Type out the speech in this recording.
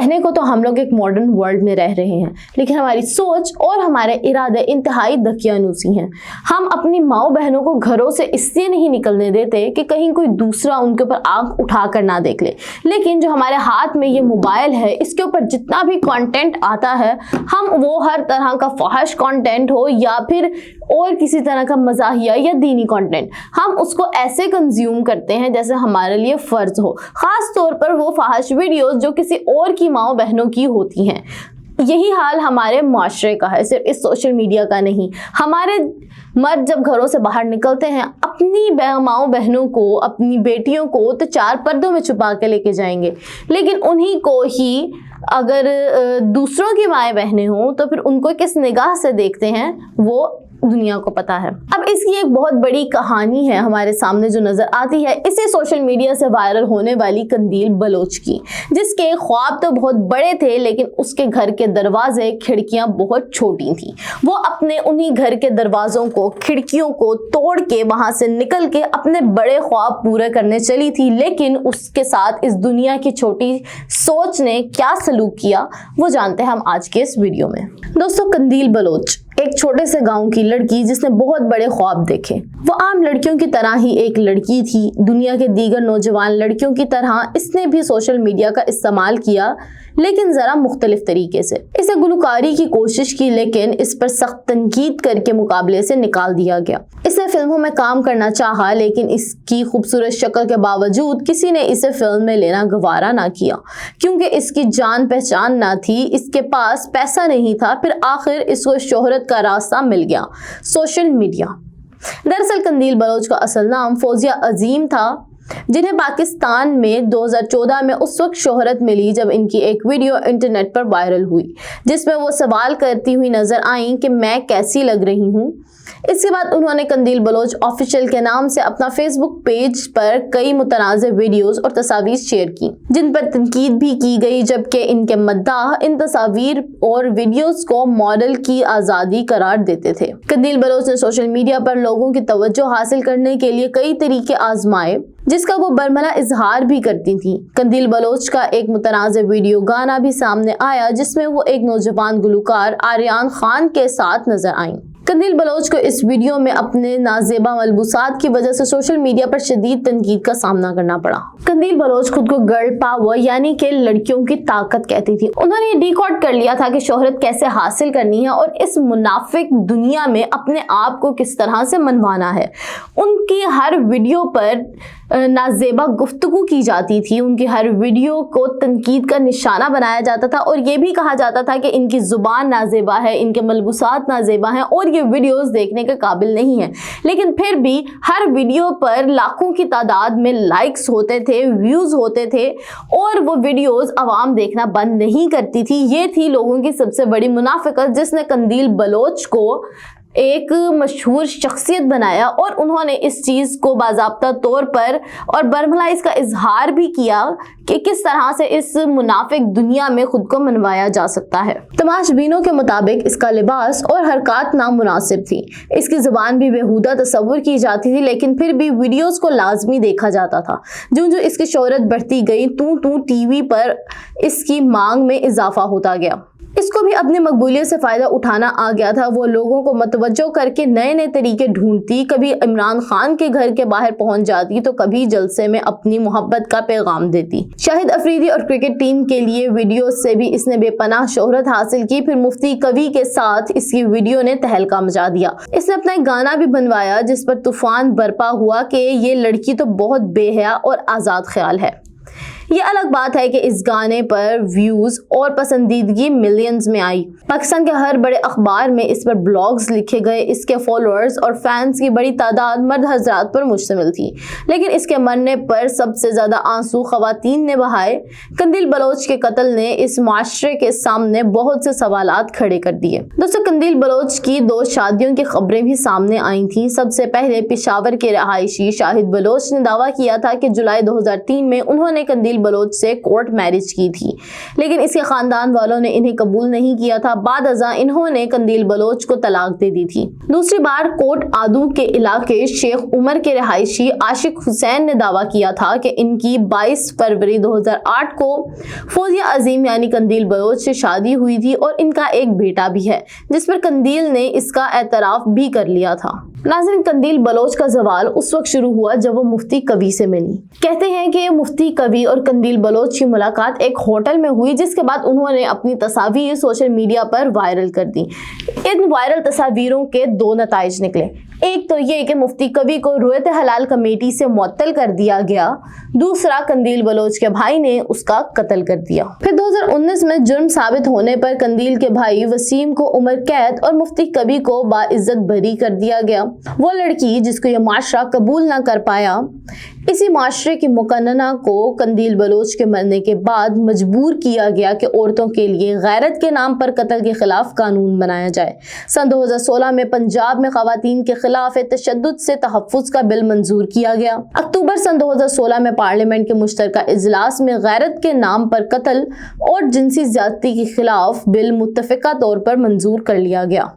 कहने को तो हम लोग एक मॉडर्न वर्ल्ड में रह रहे हैं, लेकिन हमारी सोच और हमारे इरादे इंतहाई दकियानूसी हैं। हम अपनी माओ बहनों को घरों से इसलिए नहीं निकलने देते कि कहीं कोई दूसरा उनके ऊपर आंख उठा कर ना देख ले, लेकिन जो हमारे हाथ में ये मोबाइल है, इसके ऊपर जितना भी कंटेंट आता है, हम वो हर तरह का फहश कंटेंट हो या फिर और किसी तरह का मज़ाहिया या दीनी कंटेंट, हम उसको ऐसे कंज्यूम करते हैं जैसे हमारे लिए फ़र्ज हो, ख़ास तौर पर वो फहश वीडियोस जो किसी और की माओ बहनों की होती हैं। यही हाल हमारे माशरे का है, सिर्फ इस सोशल मीडिया का नहीं। हमारे मर्द जब घरों से बाहर निकलते हैं, अपनी माओ बहनों को, अपनी बेटियों को तो चार पर्दों में छुपा के लेके जाएंगे, लेकिन उन्हीं को ही अगर दूसरों की माएँ बहनें हों तो फिर उनको किस निगाह से देखते हैं वो दुनिया को पता है। अब इसकी एक बहुत बड़ी कहानी है हमारे सामने जो नजर आती है इसी सोशल मीडिया से वायरल होने वाली कंदील बलोच की, जिसके ख्वाब तो बहुत बड़े थे लेकिन उसके घर के दरवाजे खिड़कियां बहुत छोटी थी। वो अपने उन्हीं घर के दरवाजों को, खिड़कियों को तोड़ के वहां से निकल के अपने बड़े ख्वाब पूरे करने चली थी, लेकिन उसके साथ इस दुनिया की छोटी सोच ने क्या सलूक किया वो जानते हैं हम आज के इस वीडियो में। दोस्तों, कंदील बलोच एक छोटे से गांव की लड़की जिसने बहुत बड़े ख्वाब देखे। वो आम लड़कियों की तरह ही एक लड़की थी। दुनिया के दीगर नौजवान लड़कियों की तरह इसने भी सोशल मीडिया का इस्तेमाल किया, लेकिन जरा मुख्तलिफ तरीके से। इसे गुलकारी की कोशिश की, लेकिन इस पर सख्त तनकीद करके मुकाबले से निकाल दिया गया। इसने फिल्मों में काम करना चाहा, लेकिन इसकी खूबसूरत शक्ल के बावजूद किसी ने इसे फिल्म में लेना गवारा ना किया, क्योंकि इसकी जान पहचान ना थी, इसके पास पैसा नहीं था। फिर आखिर इसको शोहरत का रास्ता मिल गया, सोशल मीडिया। दरअसल कंदील बलोच का असल नाम फौजिया अजीम था, जिन्हें पाकिस्तान में 2014 में उस वक्त शोहरत मिली जब इनकी एक वीडियो इंटरनेट पर वायरल हुई, जिसमें वो सवाल करती हुई नजर आईं कि मैं कैसी लग रही हूँ। इसके बाद उन्होंने कंदील बलोच ऑफिशियल के नाम से अपना फेसबुक पेज पर कई मुतनाज़िर वीडियोस और तस्वीरें शेयर की, जिन पर तनकीद भी की गई, जबकि इनके मद्दाह इन तस्वीर और वीडियोस को मॉडल की आज़ादी करार देते थे। कंदील बलोच ने सोशल मीडिया पर लोगों की तवज्जो हासिल करने के लिए कई तरीके आजमाए, जिसका वो बरमला इजहार भी करती थी। कंदील बलोच का एक मुतनाज़िर वीडियो गाना भी सामने आया, जिसमें वो एक नौजवान गुलकार आर्यान खान के साथ नजर आईं। कंदील बलोच को इस वीडियो में अपने नाजेबा मलबूसात की वजह से सोशल मीडिया पर शदीद तनकीद का सामना करना पड़ा। कंदील बलोच खुद को गर्ल पावर यानी कि लड़कियों की ताकत कहती थी। उन्होंने ये डिकोड कर लिया था कि शोहरत कैसे हासिल करनी है और इस मुनाफिक दुनिया में अपने आप को किस तरह से मनवाना है। उनकी हर वीडियो पर नाजेबा गुफ्तगू की जाती थी, उनकी हर वीडियो को तनकीद का निशाना बनाया जाता था और ये भी कहा जाता था कि इनकी जुबान नाजेबा है, इनके मलबूसात नाजेबा हैं और ये वीडियोस देखने के काबिल नहीं है। लेकिन फिर भी हर वीडियो पर लाखों की तादाद में लाइक्स होते थे, व्यूज होते थे और वो वीडियोस आवाम देखना बंद नहीं करती थी। ये थी लोगों की सबसे बड़ी मुनाफिकत, जिसने कंदील बलोच को एक मशहूर शख्सियत बनाया और उन्होंने इस चीज़ को बाज़ाब्ता तौर पर और बरमला इसका इजहार भी किया कि किस तरह से इस मुनाफिक दुनिया में खुद को मनवाया जा सकता है। तमाशबीनों के मुताबिक इसका लिबास और हरकत नामुनासिब थी, इसकी ज़ुबान भी बेहुदा तस्वुर की जाती थी, लेकिन फिर भी वीडियोस को लाजमी देखा जाता था। जो जो इसकी शोहरत बढ़ती गई, तू टीवी पर इसकी मांग में इजाफा होता गया। इसको भी अपनी मकबूलियत से फ़ायदा उठाना आ गया था। वो लोगों को मतवज्जो करके नए नए तरीके ढूंढती, कभी इमरान खान के घर के बाहर पहुंच जाती तो कभी जलसे में अपनी मोहब्बत का पैगाम देती। शाहिद अफरीदी और क्रिकेट टीम के लिए वीडियो से भी इसने बेपनाह शोहरत हासिल की। फिर मुफ्ती कवि के साथ इसकी वीडियो ने तहलका मचा दिया। इसने अपना एक गाना भी बनवाया जिस पर तूफान बरपा हुआ कि ये लड़की तो बहुत बेहया और आज़ाद ख्याल है। ये अलग बात है कि इस गाने पर व्यूज और पसंदीदगी मिलियंस में आई। पाकिस्तान के हर बड़े अखबार में इस पर ब्लॉग्स लिखे गए। इसके फॉलोअर्स और फैंस की बड़ी तादाद मर्द हजरात पर मुश्तमिल थी, लेकिन इसके मरने पर सबसे ज्यादा आंसू खवातीन ने बहाए। कंदील बलोच के कत्ल ने इस माशरे के सामने बहुत से सवालात खड़े कर दिए। दोस्तों, कंदील बलोच की 2 शादियों की खबरें भी सामने आई थी। सबसे पहले पेशावर के रहायशी शाहिद बलोच ने दावा किया था कि जुलाई 2003 में उन्होंने कंदील बलोच से कोर्ट मैरिज की थी, लेकिन इसके खानदान वालों ने इन्हें कबूल नहीं किया था। बाद अज़ां इन्होंने कंदील बलोच को तलाक दे दी थी। दूसरी बार कोट आदू के इलाके शेख उमर के रहायशी आशिक हुसैन ने दावा किया था कि इनकी 22 फरवरी 2008 को फौजिया अजीम यानी कंदील बलोच से शादी हुई थी और इनका एक बेटा भी है, जिस पर कंदील ने इसका एतराफ भी कर लिया था। नाज़रीन, कंदील बलोच का सवाल उस वक्त शुरू हुआ जब वो मुफ्ती कवी से मिली। कहते हैं कि मुफ्ती कवी और कंदील बलोच की मुलाकात एक होटल में हुई, जिसके बाद उन्होंने अपनी तस्वीर सोशल मीडिया पर वायरल कर दी। इन वायरल तस्वीरों के दो नताइज निकले। एक तो ये कि मुफ्ती कवी को रुयत हलाल कमेटी से मुअत्तल कर दिया गया, दूसरा कंदील बलोच के भाई ने उसका कत्ल कर दिया। फिर 2019 में जुर्म साबित होने पर कंदील के भाई वसीम को उम्र कैद और मुफ्ती कवी को बाइज्जत बरी कर दिया गया। वो लड़की जिसको ये माशरा कबूल ना कर पाया, इसी माशरे की मुकन्नना को कंदील बलोच के मरने के बाद मजबूर किया गया कि औरतों के लिए गैरत के नाम पर कत्ल के खिलाफ कानून बनाया जाए। सन 2016 में पंजाब में खवातीन के खिलाफ तशद्दुद से तहफ़्फ़ुज़ का बिल मंजूर किया गया। अक्टूबर सन 2016 में पार्लियामेंट के मुश्तरका इजलास में गैरत के नाम पर कत्ल और जिनसी ज़्यादती के खिलाफ बिल मुत्तफ़िक़ा तौर पर मंजूर कर लिया गया।